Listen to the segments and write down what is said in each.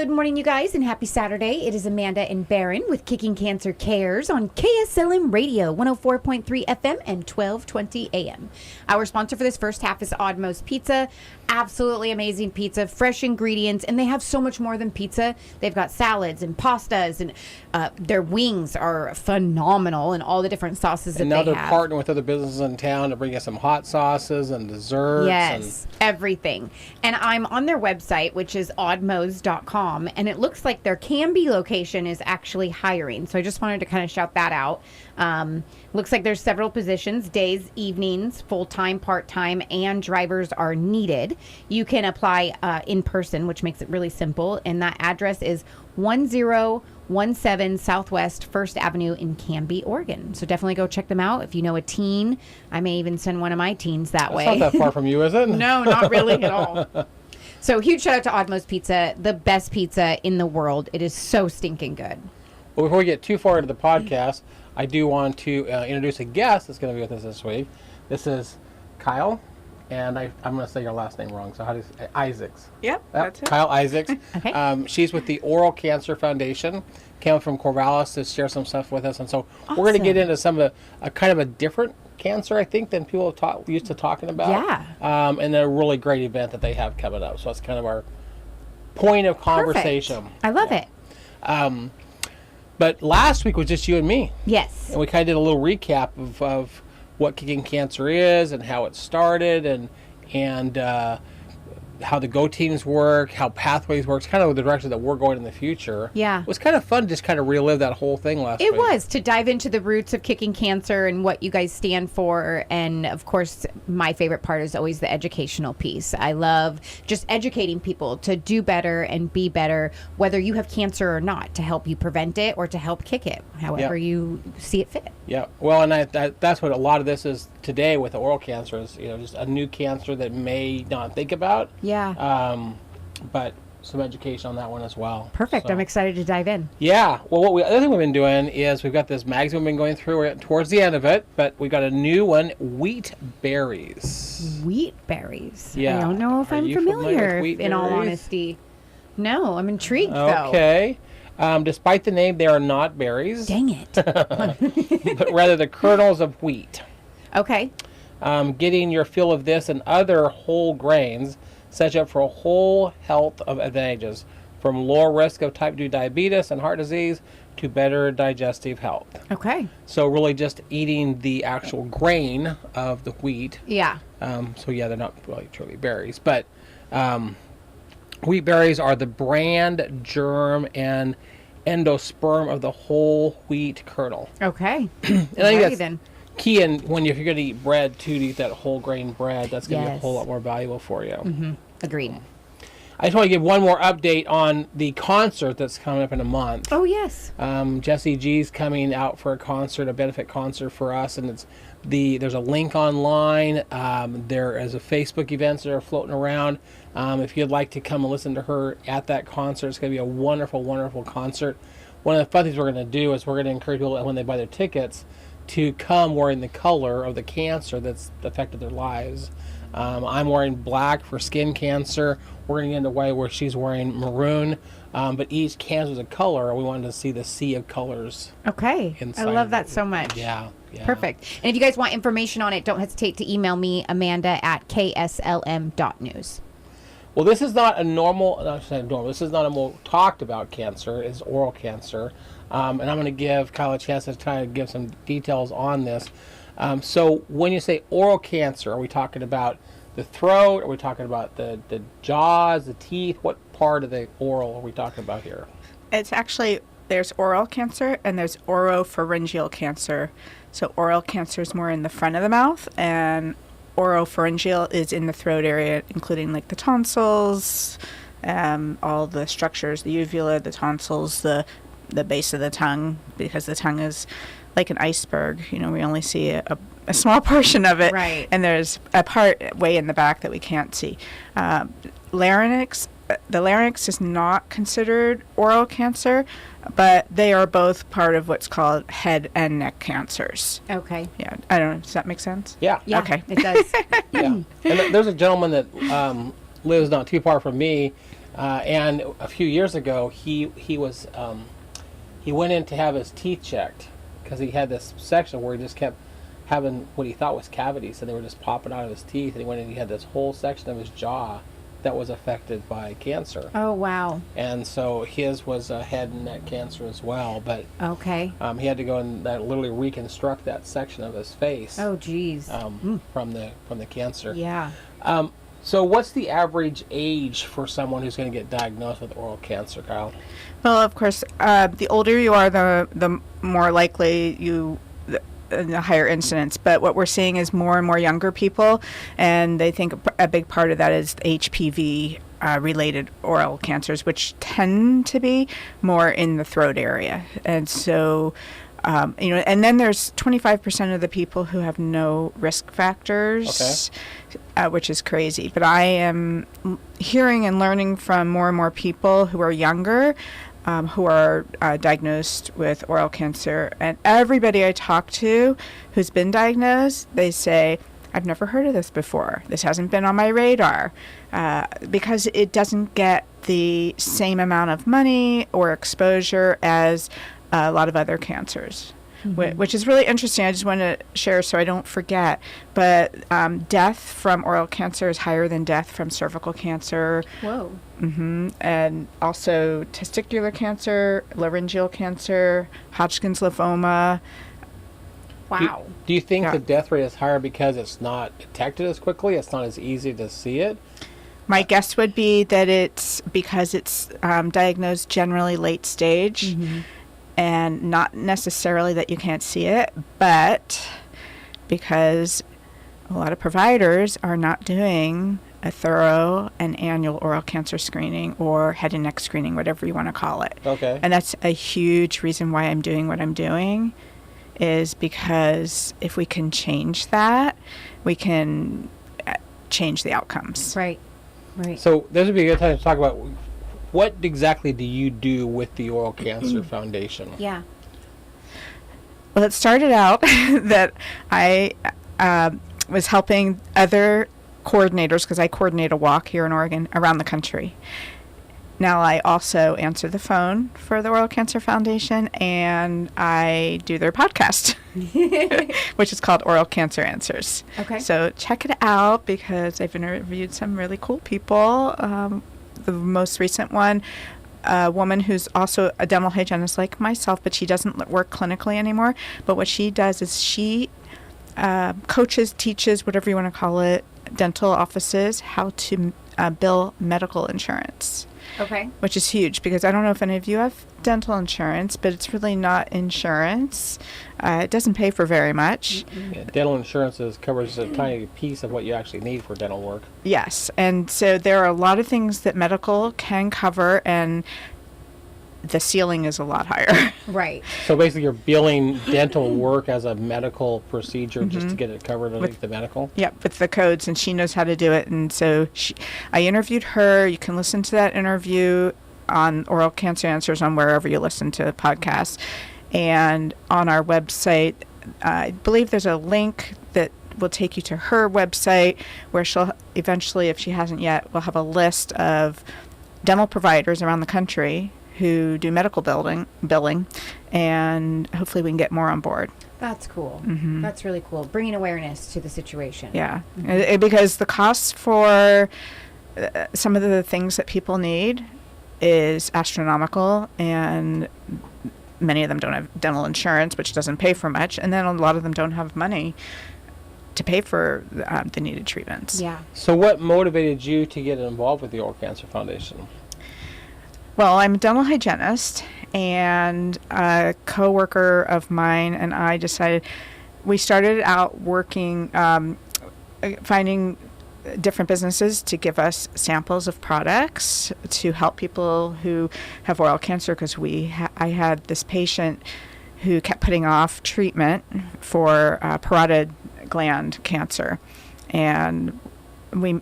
Good morning, you guys, and happy Saturday. It is Amanda and Barron with Kickin Cancer Cares on KSLM Radio, 104.3 FM and 1220 AM. Our sponsor for this first half is Oddmo's Pizza. Absolutely amazing pizza, fresh ingredients, and they have so much more than pizza. They've got salads and pastas, and their wings are phenomenal, and all the different sauces that they have. And now they're partnering with other businesses in town to bring us some hot sauces and desserts. Yes, everything. And I'm on their website, which is oddmos.com, and it looks like their Canby location is actually hiring. So I just wanted to kind of shout that out. Looks like there's several positions, days, evenings, full-time, part-time, and drivers are needed. You can apply in person, which makes it really simple. And that address is 1017 Southwest 1st Avenue in Canby, Oregon. So definitely go check them out. If you know a teen, I may even send one of my teens that way. It's not that far from you, is it? No, not really at all. So huge shout out to Oddmo's Pizza, the best pizza in the world. It is so stinking good. Well, before we get too far into the podcast, I do want to introduce a guest that's going to be with us this week. This is Kyle, and I'm going to say your last name wrong. So how do you say Issacs? Yep, that's it. Kyle Issacs. Okay. She's with the Oral Cancer Foundation. Came from Corvallis to share some stuff with us, and so Awesome. we're going to get into some of a kind of a different cancer, I think, than people have used to talking about. Yeah. And a really great event that they have coming up. So that's kind of our point of conversation. Perfect. I love it. But last week was just you and me. Yes. And we kind of did a little recap of what Kickin Cancer is and how it started and how the Go teams work, how Pathways works, kind of the direction that we're going in the future. Yeah. It was kind of fun to just kind of relive that whole thing last week. It was, to dive into the roots of Kickin Cancer and what you guys stand for. And, of course, my favorite part is always the educational piece. I love just educating people to do better and be better, whether you have cancer or not, to help you prevent it or to help kick it, however you see it fit. Yeah. Well, and that's what a lot of this is today with the oral cancer is, just a new cancer that may not think about. Yeah. But some education on that one as well. Perfect. So, I'm excited to dive in. Yeah. Well, the other thing we've been doing is we've got this magazine we've been going through. We're getting towards the end of it, but we got a new one, Wheat Berries. Wheat berries. Yeah. I don't know if Are I'm you familiar familiar, with wheat in all berries? honesty. No, I'm intrigued, though. Okay. Despite the name, they are not berries, Dang it. but rather the kernels of wheat. Okay. Getting your fill of this and other whole grains sets you up for a whole health of advantages, from lower risk of type 2 diabetes and heart disease to better digestive health. Okay. So really just eating the actual grain of the wheat. Yeah. So yeah, they're not really truly berries, but wheat berries are the brand, germ, and endosperm of the whole wheat kernel. Okay. And I think that's then. key in if you're going to eat bread too, to eat that whole grain bread. That's going to be a Yes. whole lot more valuable for you. Mm-hmm. Agreed. I just want to give one more update on the concert that's coming up in a month. Oh, yes. Jesse G's coming out for a concert, a benefit concert for us, and there's a link online. There is a Facebook events that are floating around. If you'd like to come and listen to her at that concert, it's going to be a wonderful, wonderful concert. One of the fun things we're going to do is we're going to encourage people when they buy their tickets to come wearing the color of the cancer that's affected their lives. I'm wearing black for skin cancer. We're going to get into a way where she's wearing maroon. But each cancer is a color. We wanted to see the sea of colors. Okay. I love that so much. Yeah. Perfect. And if you guys want information on it, don't hesitate to email me, amanda@kslm.news. Well, this is not a normal, this is not a more talked about cancer. It's oral cancer. And I'm going to give Kyle a chance to try to give some details on this. So when you say oral cancer, are we talking about the throat? Are we talking about the jaws, the teeth? What part of the oral are we talking about here? It's actually, there's oral cancer and there's oropharyngeal cancer. So oral cancer is more in the front of the mouth, and oropharyngeal is in the throat area, including like the tonsils, all the structures, the uvula, the tonsils, the base of the tongue, because the tongue is like an iceberg. We only see a small portion of it. Right. And there's a part way in the back that we can't see. Larynx, the larynx is not considered oral cancer, but they are both part of what's called head and neck cancers. Okay. Yeah. I don't know. Does that make sense? Yeah. Yeah, Okay. it does. Yeah. And there's a gentleman that lives not too far from me. And a few years ago, he went in to have his teeth checked because he had this section where he just kept having what he thought was cavities, and they were just popping out of his teeth. And he went in and he had this whole section of his jaw that was affected by cancer. Oh, wow. And so his was head and neck cancer as well. But Okay. he had to go and literally reconstruct that section of his face. Oh, geez. From the cancer. Yeah. So what's the average age for someone who's going to get diagnosed with oral cancer, Kyle? Well, of course, the older you are, the more likely the higher incidence. But what we're seeing is more and more younger people, and they think a big part of that is HPV related oral cancers, which tend to be more in the throat area. And so, and then there's 25% of the people who have no risk factors, which is crazy. But I am hearing and learning from more and more people who are younger, who are diagnosed with oral cancer. And everybody I talk to who's been diagnosed, they say, I've never heard of this before. This hasn't been on my radar, because it doesn't get the same amount of money or exposure as a lot of other cancers. Which is really interesting. I just want to share so I don't forget. But death from oral cancer is higher than death from cervical cancer. Whoa. And also testicular cancer, laryngeal cancer, Hodgkin's lymphoma. Wow. Do you think the death rate is higher because it's not detected as quickly? It's not as easy to see it? My guess would be that it's because it's diagnosed generally late stage. And not necessarily that you can't see it, but because a lot of providers are not doing a thorough and annual oral cancer screening or head and neck screening, whatever you want to call it. Okay. And that's a huge reason why I'm doing what I'm doing, is because if we can change that, we can change the outcomes. Right. Right. So this would be a good time to talk about what exactly do you do with the Oral Cancer Foundation? Yeah. Well, it started out that I was helping other coordinators, because I coordinate a walk here in Oregon around the country. Now I also answer the phone for the Oral Cancer Foundation, and I do their podcast, which is called Oral Cancer Answers. Okay. So check it out, because I've interviewed some really cool people. The most recent one, a woman who's also a dental hygienist like myself, but she doesn't work clinically anymore. But what she does is she coaches, teaches, whatever you want to call it, dental offices how to bill medical insurance. Okay. Which is huge, because I don't know if any of you have dental insurance, but it's really not insurance. It doesn't pay for very much. Yeah, dental insurance covers a tiny piece of what you actually need for dental work. Yes, and so there are a lot of things that medical can cover, and the ceiling is a lot higher. Right. So basically you're billing dental work as a medical procedure just to get it covered underneath the medical? Yep, with the codes, and she knows how to do it. And so I interviewed her. You can listen to that interview on Oral Cancer Answers on wherever you listen to podcasts. And on our website, I believe there's a link that will take you to her website, where she'll eventually, if she hasn't yet, will have a list of dental providers around the country who do medical billing, and hopefully we can get more on board. That's cool. That's really cool. Bringing awareness to the situation. Yeah, because the costs for some of the things that people need is astronomical, and many of them don't have dental insurance, which doesn't pay for much, and then a lot of them don't have money to pay for the needed treatments. Yeah. So what motivated you to get involved with the Oral Cancer Foundation? Well, I'm a dental hygienist, and a coworker of mine and I decided, we started out working, finding different businesses to give us samples of products to help people who have oral cancer, because I had this patient who kept putting off treatment for parotid gland cancer, and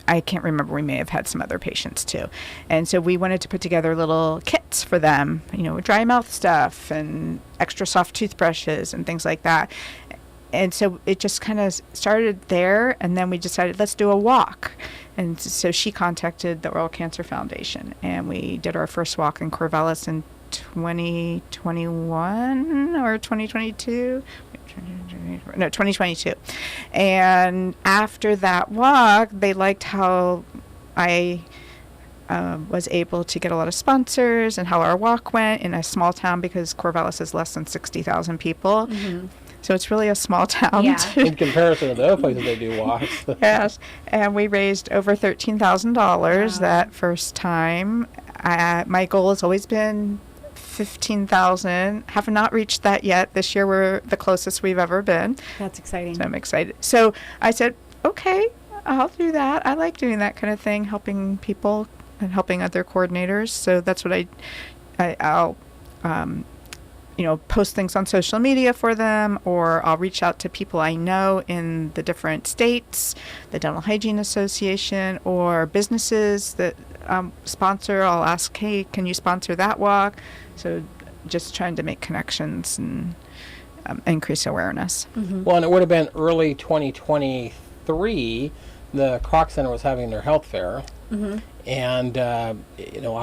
I can't remember, we may have had some other patients too. And so we wanted to put together little kits for them, dry mouth stuff and extra soft toothbrushes and things like that. and so it just kind of started there, and then we decided, let's do a walk. And so she contacted the Oral Cancer Foundation, and we did our first walk in Corvallis in 2021 or 2022. No, 2022. And after that walk, they liked how I was able to get a lot of sponsors and how our walk went in a small town, because Corvallis is less than 60,000 people. Mm-hmm. So it's really a small town. Yeah. In comparison to the other places they do walks. Yes. And we raised over $13,000 Wow. that first time. My goal has always been 15,000. Have not reached that yet. This year we're the closest we've ever been. That's exciting. So I'm excited. So I said, okay, I'll do that. I like doing that kind of thing, helping people and helping other coordinators. So that's what I'll post things on social media for them, or I'll reach out to people I know in the different states, the Dental Hygiene Association, or businesses that sponsor. I'll ask, hey, can you sponsor that walk? So just trying to make connections and increase awareness. Mm-hmm. Well, and it would have been early 2023. The Croc Center was having their health fair. Mm-hmm. And,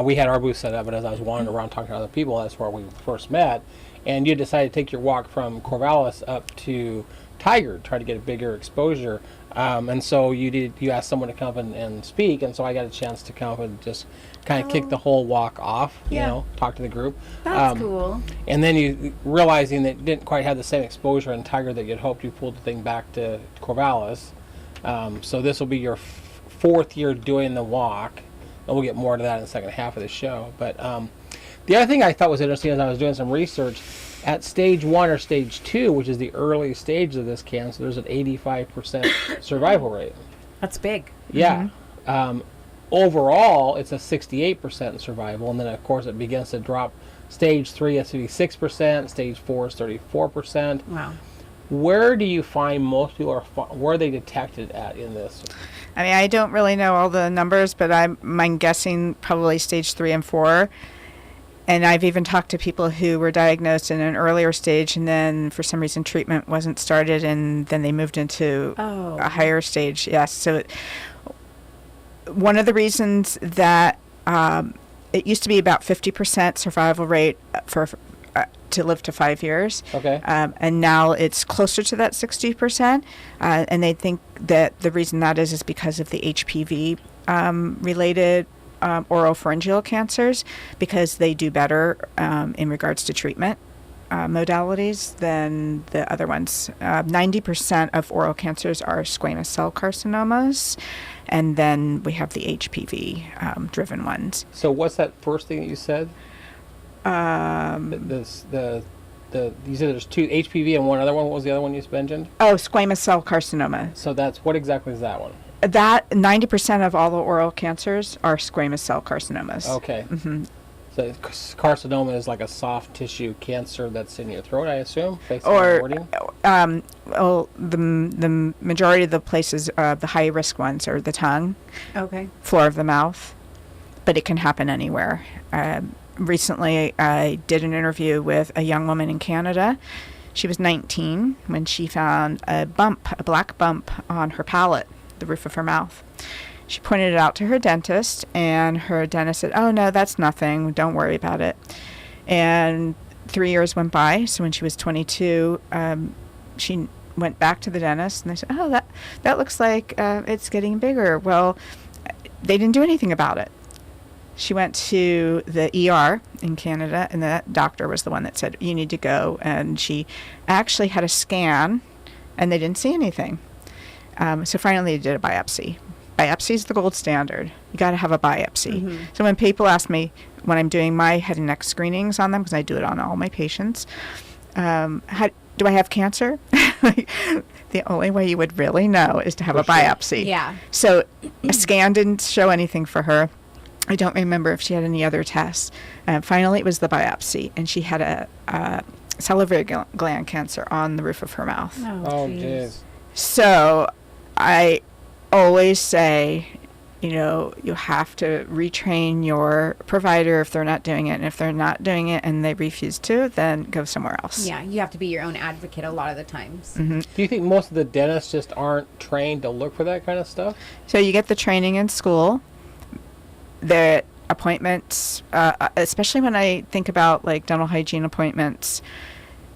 we had our booth set up, but as I was wandering around talking to other people, that's where we first met. And you decided to take your walk from Corvallis up to Tigard, try to get a bigger exposure. And so you asked someone to come and speak, and so I got a chance to come and just kind of kick the whole walk off, Yeah. talk to the group. That's cool. And then you realizing that it didn't quite have the same exposure in Tigard that you'd hoped, you pulled the thing back to Corvallis. So this will be your fourth year doing the walk. And we'll get more to that in the second half of the show. But the other thing I thought was interesting as I was doing some research, at stage 1 or stage 2, which is the early stage of this cancer, there's an 85% survival rate. That's big. Yeah. Overall, it's a 68% survival, and then of course it begins to drop. Stage 3 is 56%, stage 4 is 34%. Wow. Where do you find most people where are they detected at in this? I mean, I don't really know all the numbers, but I'm guessing probably stage 3 and 4. And I've even talked to people who were diagnosed in an earlier stage, and then for some reason treatment wasn't started, and then they moved into a higher stage. Yes. So one of the reasons that it used to be about 50% survival rate for to live to 5 years. Okay. And now it's closer to that 60%. And they think that the reason that is because of the HPV related oropharyngeal cancers, because they do better in regards to treatment modalities than the other ones. 90% of oral cancers are squamous cell carcinomas, and then we have the HPV driven ones. So what's that first thing that you said? You said there's 2 HPV and one other one. What was the other one you mentioned? Oh, squamous cell carcinoma. So what exactly is that one? That 90% of all the oral cancers are squamous cell carcinomas. Okay. Mm-hmm. So carcinoma is like a soft tissue cancer that's in your throat, I assume, based on the wording? Well, the majority of the places, the high risk ones are the tongue, floor of the mouth, but it can happen anywhere. Recently, I did an interview with a young woman in Canada. She was 19 when she found a black bump on her palate, the roof of her mouth. She pointed it out to her dentist, and her dentist said, "Oh, no, that's nothing. Don't worry about it." And 3 years went by. So when she was 22, she went back to the dentist, and they said, "Oh, that looks like it's getting bigger." Well, they didn't do anything about it. She went to the ER in Canada, and that doctor was the one that said, "You need to go." And she actually had a scan, and they didn't see anything. So finally they did a biopsy. Biopsy is the gold standard. You got to have a biopsy. Mm-hmm. So when people ask me, when I'm doing my head and neck screenings on them, because I do it on all my patients, do I have cancer? The only way you would really know is to have a biopsy. Yeah. So a scan didn't show anything for her. I don't remember if she had any other tests. Finally, it was the biopsy, and she had a salivary gland cancer on the roof of her mouth. Oh, jeez. So I always say, you have to retrain your provider if they're not doing it. And if they're not doing it and they refuse to, then go somewhere else. Yeah, you have to be your own advocate a lot of the times. Mm-hmm. Do you think most of the dentists just aren't trained to look for that kind of stuff? So you get the training in school. The appointments, especially when I think about like dental hygiene appointments,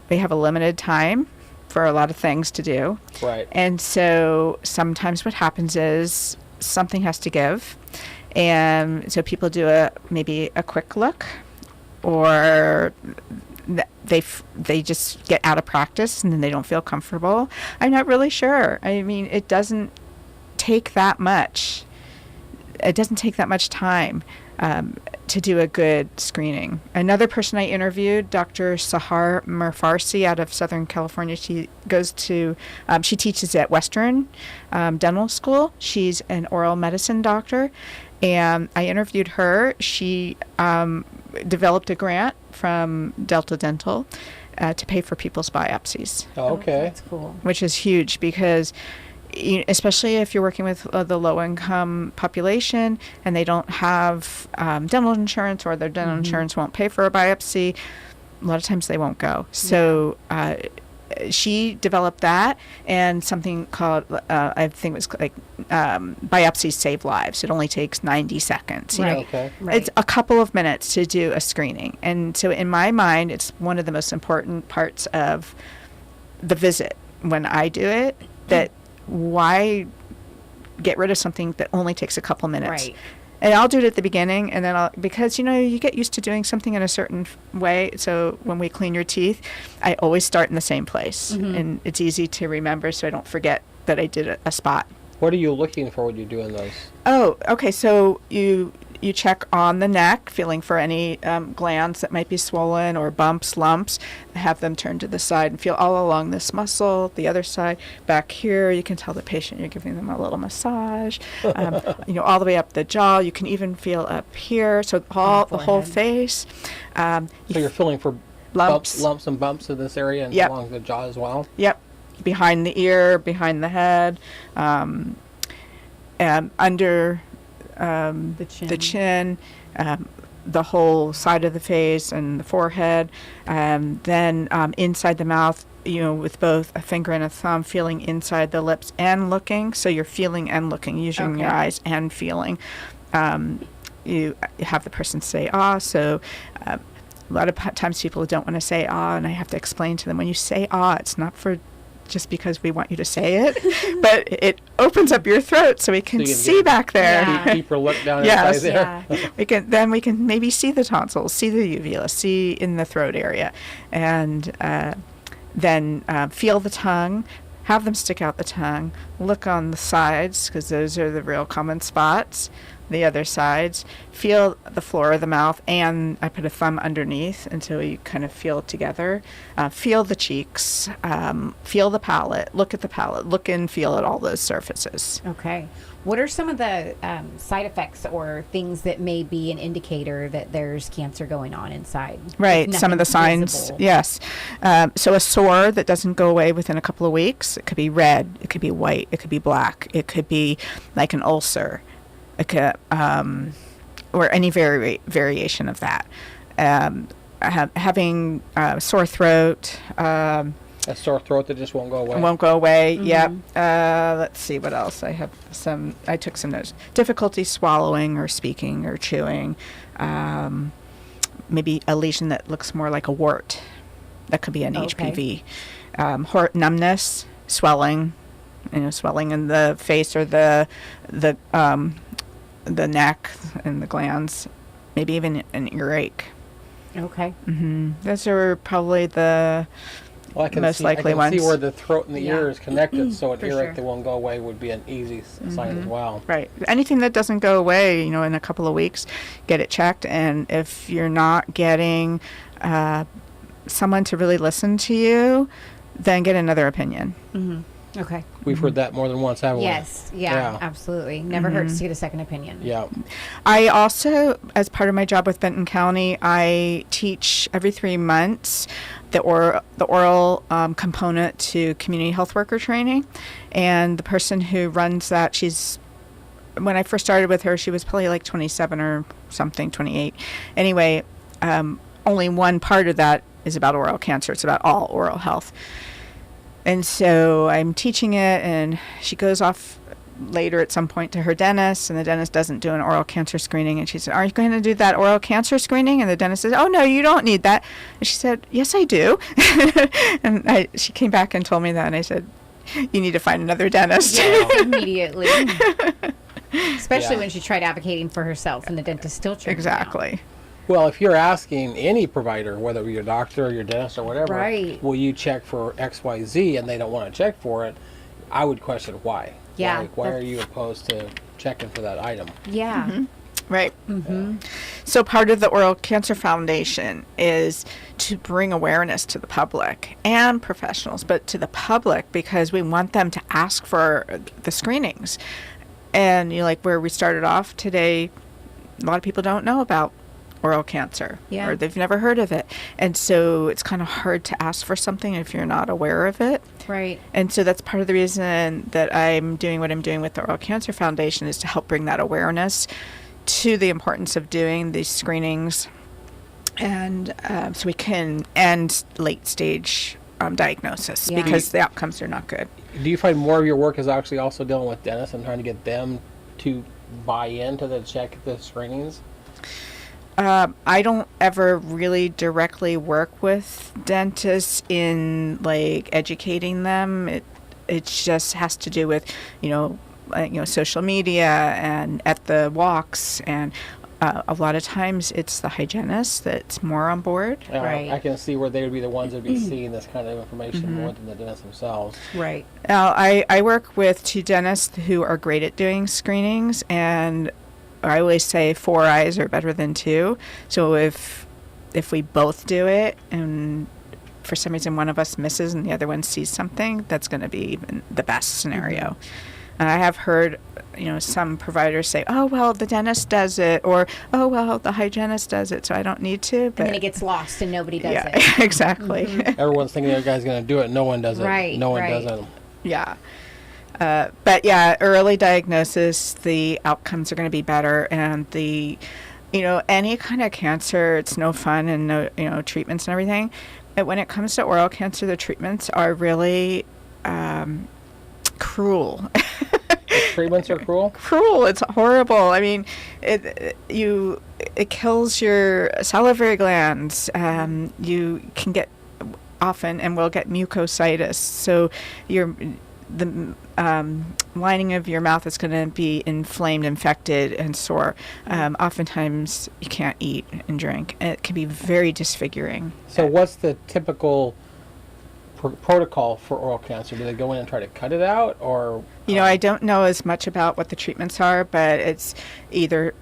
they have a limited time for a lot of things to do. Right. And so sometimes what happens is something has to give. And so people do maybe a quick look, or they just get out of practice and then they don't feel comfortable. I'm not really sure. I mean, it doesn't take that much. It doesn't take that much time to do a good screening. Another person I interviewed, Dr. Sahar Mirfarsi out of Southern California, she teaches at Western Dental School. She's an oral medicine doctor, and I interviewed her. She developed a grant from Delta Dental to pay for people's biopsies. Oh, okay. That's cool. Which is huge because especially if you're working with the low-income population and they don't have dental insurance, or their dental insurance won't pay for a biopsy, a lot of times they won't go. So she developed that, and something called, I think it was like biopsies save lives. It only takes 90 seconds. Right. Okay. Right. It's a couple of minutes to do a screening. And so in my mind, it's one of the most important parts of the visit when I do it, that why get rid of something that only takes a couple minutes? Right. And I'll do it at the beginning, and then because you get used to doing something in a certain way. So when we clean your teeth, I always start in the same place, and it's easy to remember, so I don't forget that I did a spot. What are you looking for when you're doing those? Oh, okay. So you check on the neck, feeling for any glands that might be swollen or bumps, lumps. Have them turn to the side and feel all along this muscle. The other side, back here, you can tell the patient you're giving them a little massage. All the way up the jaw. You can even feel up here. So the whole face. So you're feeling for lumps and bumps in this area and along the jaw as well? Yep. Behind the ear, behind the head, and under the chin, the whole side of the face and the forehead, then inside the mouth, with both a finger and a thumb, feeling inside the lips and looking. So you're feeling and looking, using your eyes and feeling. You have the person say ah. So a lot of times people don't want to say ah, and I have to explain to them, when you say ah, it's not for just because we want you to say it, but it opens up your throat so we can see back there. Yeah. Deeper look down inside there. Yeah. we can maybe see the tonsils, see the uvula, see in the throat area, and then feel the tongue. Have them stick out the tongue. Look on the sides, because those are the real common spots. The other sides. Feel the floor of the mouth, and I put a thumb underneath until you kind of feel it together. Feel the cheeks. Feel the palate. Look at the palate. Look and feel at all those surfaces. Okay. What are some of the side effects or things that may be an indicator that there's cancer going on inside? Right. Some of the signs. Visible. Yes. So a sore that doesn't go away within a couple of weeks. It could be red. It could be white. It could be black. It could be like an ulcer. It could, or any variation of that. Having sore throat. A sore throat that just won't go away. Won't go away. Yep. Let's see what else. I took some notes. Difficulty swallowing or speaking or chewing. Maybe a lesion that looks more like a wart. That could be an HPV. Numbness, swelling. Swelling in the face or the neck and the glands. Maybe even an earache. Okay. Those are probably the most likely ones. I can see where the throat and the ear is connected, so an For earache sure. that won't go away would be an easy sign as well. Right. Anything that doesn't go away, in a couple of weeks, get it checked. And if you're not getting someone to really listen to you, then get another opinion. Okay. We've heard that more than once, haven't we? Yes. Yeah. Absolutely. Never hurts to get a second opinion. Yeah. I also, as part of my job with Benton County, I teach every 3 months the oral component to community health worker training. And the person who runs that, she's when I first started with her, she was probably like 27 or something, 28. Anyway, only one part of that is about oral cancer. It's about all oral health. And so I'm teaching it, and she goes off later at some point to her dentist, and the dentist doesn't do an oral cancer screening. And she said, "Are you going to do that oral cancer screening?" And the dentist says, "Oh, no, you don't need that." And she said, "Yes, I do." And she came back and told me that, and I said, "You need to find another dentist." Yes, immediately. Especially Yeah. when she tried advocating for herself and the dentist still turned her down. Exactly. Well, if you're asking any provider, whether it be your doctor or your dentist or whatever, Right. will you check for XYZ, and they don't want to check for it, I would question why. Yeah, Why are that's- you opposed to checking for that item? Yeah. Right. So part of the Oral Cancer Foundation is to bring awareness to the public and professionals, but to the public, because we want them to ask for the screenings. And like where we started off today, a lot of people don't know about oral cancer, Yeah. or they've never heard of it. And so it's kind of hard to ask for something if you're not aware of it. Right. And so that's part of the reason that I'm doing what I'm doing with the Oral Cancer Foundation, is to help bring that awareness to the importance of doing these screenings, and so we can end late stage diagnosis, Yeah. because the outcomes are not good. Do you find more of your work is actually also dealing with dentists and trying to get them to buy into the screenings? I don't ever really directly work with dentists in like educating them. It just has to do with, social media and at the walks, and a lot of times it's the hygienist that's more on board. Right. I can see where they would be the ones that would be seeing this kind of information more than the dentists themselves. Right. Now, I work with two dentists who are great at doing screenings, and I always say 4 eyes are better than 2. So if we both do it, and for some reason one of us misses and the other one sees something, that's going to be even the best scenario. And I have heard, some providers say, "Oh, well, the dentist does it," or, "Oh, well, the hygienist does it, so I don't need to." But And then it gets lost and nobody does yeah, it. exactly. Everyone's thinking the other guy's going to do it. No one does it. Right, No one right. does it. Yeah. But yeah, early diagnosis, the outcomes are going to be better. And any kind of cancer, it's no fun, and no, treatments and everything. But when it comes to oral cancer, the treatments are really cruel. The treatments are cruel? Cruel. It's horrible. I mean, it kills your salivary glands. You can get often and will get mucositis. So the lining of your mouth is going to be inflamed, infected, and sore. Oftentimes you can't eat and drink. It can be very disfiguring. So what's the typical protocol for oral cancer? Do they go in and try to cut it out, or? I don't know as much about what the treatments are, but it's either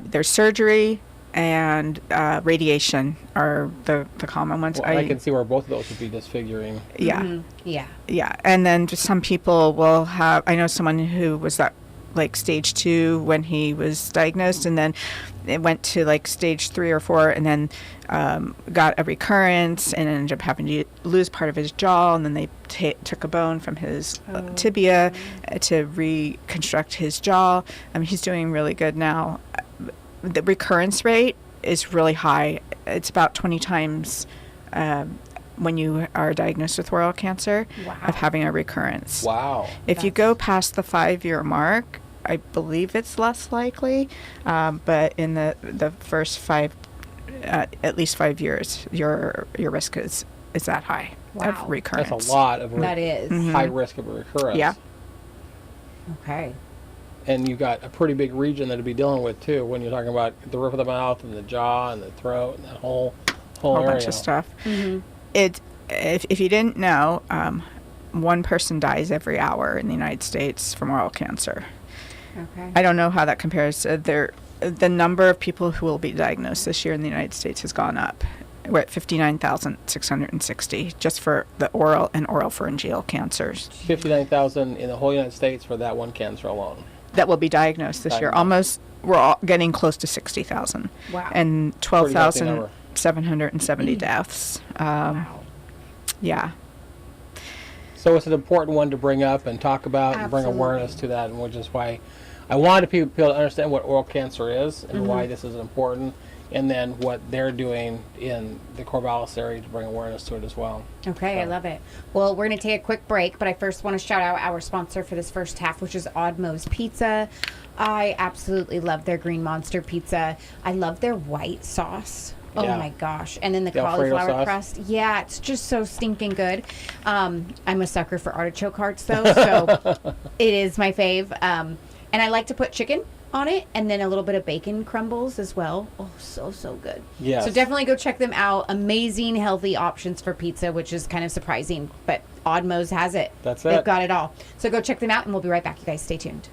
there's surgery and radiation are the common ones. Well, I can see where both of those would be disfiguring. Yeah. Yeah. Yeah, and then just some people will have. I know someone who was that like stage 2 when he was diagnosed, and then it went to like stage 3 or 4, and then got a recurrence and ended up having to lose part of his jaw, and then they took a bone from his tibia to reconstruct his jaw. He's doing really good now. The recurrence rate is really high. It's about 20 times when you are diagnosed with oral cancer of having a recurrence. Wow. If you go past the 5-year mark, I believe it's less likely, but in the first at least 5 years, your risk is that high of recurrence. That's a lot of That is. high risk of a recurrence. Yeah. Okay. And you've got a pretty big region that to be dealing with too when you're talking about the roof of the mouth and the jaw and the throat and that whole area. Bunch of stuff. If you didn't know, 1 person dies every hour in the United States from oral cancer. Okay. I don't know how that compares. The number of people who will be diagnosed this year in the United States has gone up. We're at 59,660 just for the oral and oropharyngeal cancers 59,000 in the whole United States for that one cancer alone. that will be diagnosed this year. We're all getting close to 60,000. Wow. And Pretty healthy number. 12,770 deaths. Wow. Yeah. So it's an important one to bring up and talk about and bring Absolutely. awareness to that, and which is why I wanted people to understand what oral cancer is and why this is important, and then what they're doing in the Corvallis area to bring awareness to it as well. Okay, I love it. Well, we're going to take a quick break, but I first want to shout out our sponsor for this first half, which is Odd Moe's Pizza. I absolutely love their Green Monster Pizza. I love their white sauce. Oh my gosh. And then the cauliflower sauce. crust. Yeah, it's just so stinking good. I'm a sucker for artichoke hearts, though, so it is my fave. And I like to put chicken on it and then a little bit of bacon crumbles as well. Oh, so good. Yes. So definitely go check them out. Amazing, healthy options for pizza, which is kind of surprising, but Odd Moe's has it. That's They've it. got it all. So go check them out, and we'll be right back. You guys stay tuned.